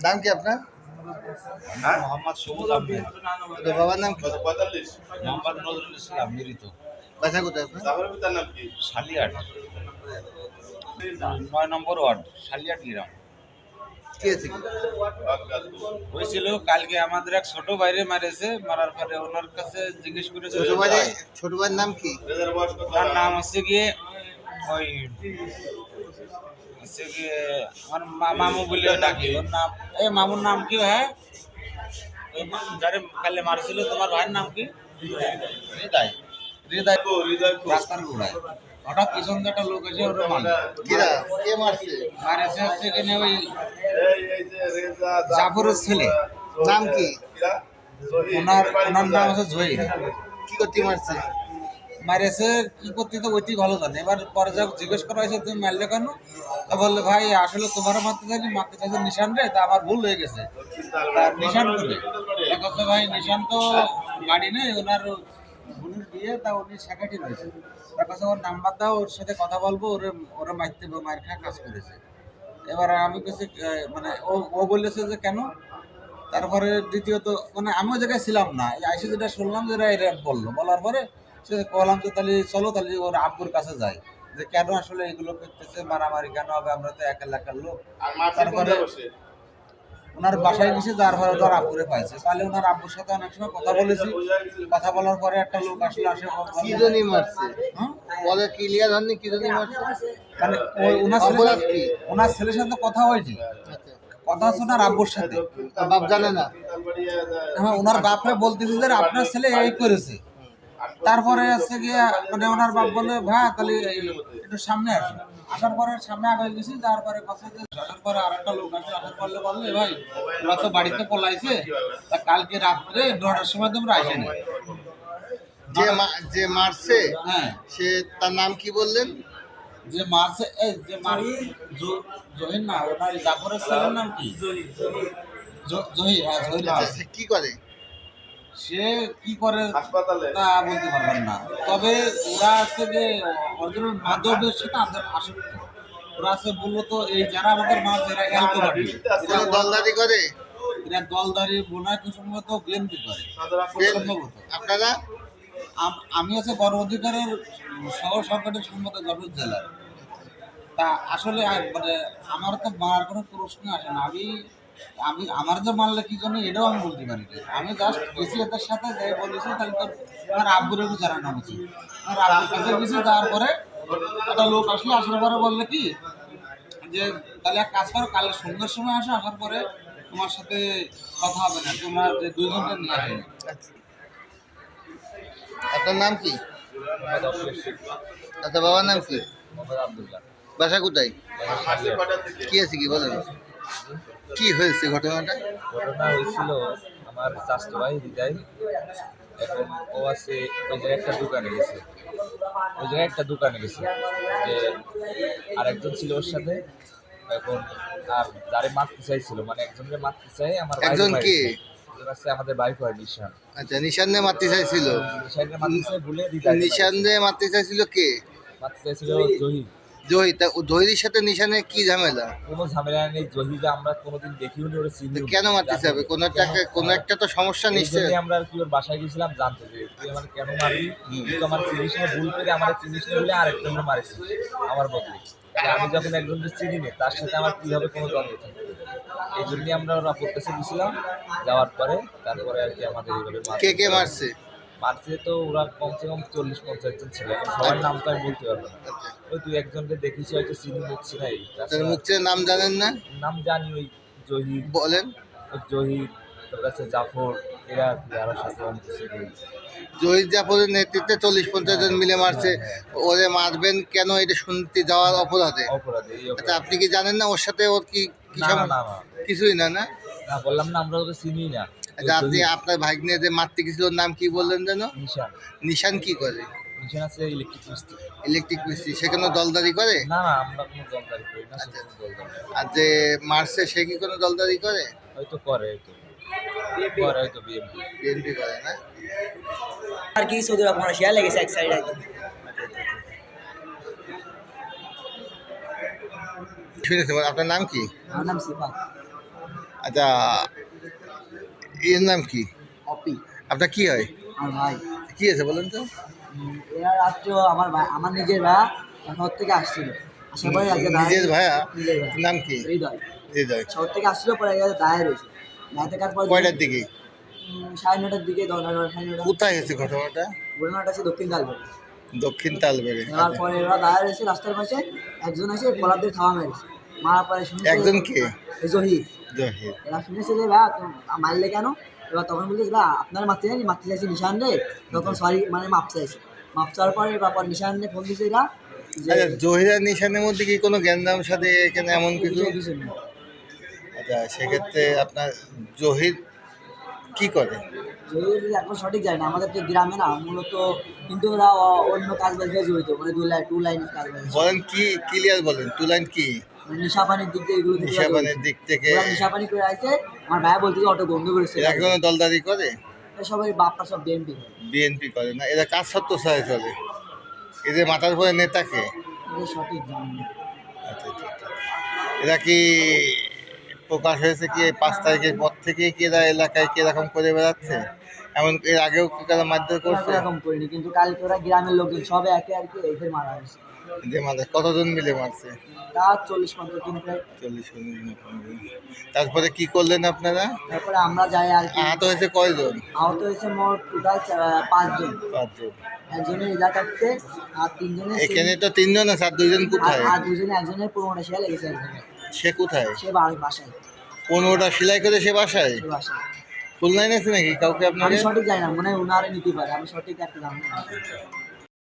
নাম কি আপনার? মোহাম্মদ সবুজ আহমেদ। তো বাবার নাম কি? মোহাম্মদ নজরুল ইসলাম মৃত। বাসা কোথায় আপনার? শালিয়াট ৯ নম্বর ওয়ার্ড, শালিয়াট গ্রাম। কি আছে কি? হয়েছিল কালকে আমাদের এক ছোট বাইরে মারেছে, মারার পরে ওনার কাছে জিজ্ঞেস করেছে ছোট ভাইয়ের নাম কি? তার নাম হচ্ছে গিয়ে ওই হচ্ছে গিয়ে আমার মামু বলে ডাকি, ওর নাম এই মামুর নাম কি হ্যাঁ, ওই যারে কালে মারছিল তোমার ভাইয়ের নাম কি? হৃদয়। হৃদয় রাস্তার ঘোড়ায় হঠাৎ পিছন দিয়ে একটা লোক এসে ওটা মারল। কে মারছে? মারেছে হচ্ছে এখানে ওই জাফরের ছেলে। নাম কি? ওনার নাম হচ্ছে জহির। কি করতে মারছে? মারেছে কি করতে তো ওইটি ভালো জানে। এবার পরে যখন জিজ্ঞেস করা হয়েছে তুমি মারলে কেন, তা বললে ভাই আসলে তোমারও মারতে চাইছে নিশান রে, তা আমার ভুল হয়ে গেছে। তার নিশান করে কথা ভাই নিশান তো গাড়ি নেই, ওনার বোনের বিয়ে, তা উনি সেক্রেটারি রয়েছে। তার কাছে ওর নাম্বার দাও, ওর সাথে কথা বলবো, ওরা মারতে মার খা কাজ করেছে। এবার আমি কাছে মানে ও বলেছে যে কেন। তারপরে দ্বিতীয়ত মানে আমি ওই জায়গায় ছিলাম না, আইসে যেটা শুনলাম যেটা এটা বললো, বলার পরে সে বললাম যে তাহলে চলো তাহলে ওর আব্বুর কাছে যাই, যে কেন আসলে এগুলো করতেছে, মারামারি কেন হবে, আমরা তো এক এলাকার লোক। তারপরে ওনার বাসায় গেছে, যার পরে ওনার আব্বুরে পাইছে, তাহলে ওনার আব্বুর সাথে অনেক সময় কথা বলেছি। কথা বলার পরে একটা লোক আসলে আসে কি জন্যই মারছে? বলে ক্লিয়ার হয়নি কি জন্যই মারছে? মানে ওই ওনার ছেলের সাথে কথা হয়নি, কথা হচ্ছে ওনার আব্বুর সাথে। বাপ জানে না? হ্যাঁ, ওনার বাপরা বলতেছে যে আপনার ছেলে এই করেছে। তারপরে হচ্ছে গিয়ে মানে ওনার বাপ বলে ভাই তাহলে একটু সামনে আসো। আসার পরে সামনে আগে গেছি, তারপরে কথা আসার পরে আর একটা লোক আসে, আসার পরে বললে ভাই ওরা তো বাড়িতে পলাইছে, তা কালকে রাত্রে 9টার সময় তোমরা আসেনি। যে মারছে হ্যাঁ, সে তার নাম কি বললেন? যে মারছে এই যে জহির না, ওনার জাফরের ছেলের নাম কি? জহির। হ্যাঁ জহির মারছে। কি করে? সে কি করে তা বলতে পারবেন না, তবে ওরা আছে যে অরিজিনাল মাদকের সাথে আসক্ত। ওরা আছে মূলত এই যারা আমাদের মাছ এরা অ্যালকোহলিক, দলদারি করে। এরা দলদারি বোনায় সম্ভবত বিএনপি করে সম্ভবত। আপনারা? আমি আছে গণ অধিকারের সহ সরকারি সম্মত যশোর জেলার। তা আসলে মানে আমার তো মারার কোনো প্রশ্ন আসে না। আমি আমি আমার যে মারলে কি জন্য এটাও আমি বলতে পারি না। আমি জাস্ট গেছি এদের সাথে যাই বলেছি তাহলে তো আমার আব্বুর একটু জানানো উচিত। আমার আব্বুর কাছে গেছি, যাওয়ার পরে একটা লোক আসলো, আসার পরে বললে কি যে তাহলে এক কাজ করো, কাল সন্ধ্যার সময় আসো, আসার পরে তোমার সাথে কথা হবে না, তোমরা যে দুইজনকে নিয়ে আসবে। আপনার নাম কি? আচ্ছা, বাবার নাম কি? বাসা কোথায়? কি আছে কি বলেন? কি হয়েছে ঘটনাটা? ঘটনা হয়েছিল আমার চাচতো ভাই হৃদয়, এখন ও আছে ওই জায়গায় একটা দোকানে গেছে, যে আরেকজন ছিল ওর সাথে। এখন আর যারে মারতে চাইছিল, মানে একজনকে মারতে চাই আমার একজন কে? আছে আমাদের বাইক হয় নিশান। আচ্ছা, নিশানে মারতে চাইছিল? নিশানকে মারতে চাই ভুলে হৃদয় নিশানে মারতে চাইছিল কে? মারতে চাইছিল জহির। জহির। তা জহিরের সাথে নিশানে কি ঝামেলা? কোনো ঝামেলা নেই, জহিরকে আমরা কোনোদিন দেখিও নি, ওরা চিনি। কেন মারতে চাইবে? কোনো একটা তো সমস্যা নিশ্চয়ই। আমরা আর কি ওর বাসায় গেছিলাম জানতে, যে তুই আমার কেন মারবি, তুই তো আমার চিনিস না, ভুল করে আমার চিনিস না বলে আরেকজনকে মারিস আমার বদলে। আমি যখন একজনকে চিনি না তার সাথে আমার কীভাবে কোনো দ্বন্দ্ব থাকতো, এই জন্যই আমরা ওর আপুর কাছে গেছিলাম। যাওয়ার পরে তারপরে আর কি আমাদের এইভাবে কে মারছে? মারছে তো ওরা কমসে কম 40-50 জন ছিল, এখন সবার নাম তো আমি বলতে পারবো না। ওই তুই একজনকে দেখিস হয়তো চিনি, মুখ চিনাই, তার মুখের নাম জানেন না? নাম জানি, ওই জহির বলেন। জহির, তোর কাছে জাফর, এরা আর কি আরো সাথে অনেক কিছু। জহির জাফরের নেতৃত্বে 40-50 জন মিলে মারছে। ওরে মারবেন কেন এটা শুনতে যাওয়ার অপরাধে? আচ্ছা, আপনি কি জানেন না ওর সাথে ওর কি কিছুই না? না বললাম না, আমরা ওকে চিনি না। আচ্ছা, আপনি আপনার ভাগ্নে যে মারতে গেছিল ওর নাম কি বললেন যেন? নিশান। নিশান কি করে? নিশান আছে ইলেকট্রিক মিস্ত্রি। সে কোনো দলদারি করে? না না, আমরা কোনো দলদারি করি না। আর যে মারছে সে কি কোনো দলদারি করে? হয়তো করে, হয়তো বিএনপি করে না? আর কি সৌদি আরব শিয়া লেগেছে এক সাইড একদম। শুনেছি। আপনার নাম কি? আমার নাম সিফাত। আচ্ছা, এর নাম কি? অপি আপনার কি হয়? আমার ভাই। কি আছে বলেন তো? এরা রাত্রে আমার ভাই, আমার নিজের ভাই শহর থেকে আসছিল। আসার পরে আজকে নিজের ভাইয়া? নিজের ভাই নাম কি? হৃদয় হৃদয়। শহর থেকে আসছিল, পরে আজকে দায়ের হয়েছে। দায় থাকার পর কয়টার দিকে? 9:30টার দিকে, 9:30 কোথায় হয়েছে ঘটনাটা? ঘটনাটা আছে দক্ষিণ তালবাড়ি। দক্ষিণ তালবেড়ে। নেওয়ার পরে এরা দায়ের হয়েছে রাস্তার পাশে, একজন এসে কলার দিয়ে থাওয়া মেরেছে। মারার পরে শুনেছে একজন কে? জহির। জহির। এরা শুনেছে যে ভাই মারলে কেন? এবার তখন বলছে ভাই আপনার মারতে জানি, মারতে চাইছি নিশান রে, তখন সরি মানে মাপ চাইছে। মাপ চাওয়ার পরে এবার নিশান রে ফোন দিয়েছে এরা যে আচ্ছা, জহির আর নিশানের মধ্যে কি কোনো গ্যাঞ্জাম সাথে এখানে এমন কিছু? কিছু নেই। আচ্ছা, সেক্ষেত্রে আপনার জহির কি করে? জহির এখন সঠিক যায় না, আমাদের তো গ্রামে না মূলত, কিন্তু ওরা অন্য কাজ বাজে জড়িত, মানে টু লাইন কাজ বাজে। বলেন কি, ক্লিয়ার বলেন, টু লাইন কি? মানে নিশাপানির দিক থেকে এগুলো থেকে ওরা নিশাপানের জড়িত। দিক থেকে ওরা নিশাপানি করে আসছে, আমার ভাইয়া বলতে যে অটো বন্ধ করেছে। এরা কি কোনো দলদারি করে? সবাই বাপ্পা সব বিএনপি করে। বিএনপি করে না, এরা কাজ সত্য ছাড়া চলে। এদের মাথার পরে নেতাকে? এটা সঠিক জানি না। আচ্ছা আচ্ছা আচ্ছা। এরা কি প্রকাশ হয়েছে কি এই 5 তারিখের পর থেকে কি এরা এলাকায় কি এরকম করে বেড়াচ্ছে? এমন এর আগেও কি কারো মারধর ওরা করছে? এরকম করিনি, কিন্তু কালকে ওরা গ্রামের লোকজন সবে একে আর কি এদের মারা হয়েছে। যে মারধর কতজন মিলে মারছে? তা 40-50 জন প্রায়। 40 জন। তারপরে কি করলেন আপনারা? তারপরে আমরা যাই আর কি। আহত হয়েছে কয়জন? আহত হয়েছে মোট টোটাল 5 জন। 5 জন। একজনের এলাকাতে, আর 3 জনের এখানে তো 3 জন আছে, আর 2 জন কোথায়? আর 2 জনের, একজনের 15টা শিয়া লেগেছে একজনের। সে কোথায়? সে বাসায়। 15টা সেলাই করে সে বাসায়? সে বাসায়। ফুল লাইন আছে নাকি কাউকে আমি আপনাকে? সঠিক জানি না, মনে হয় উনারে নিতে পারে, আমি সঠিক একটা জানি না।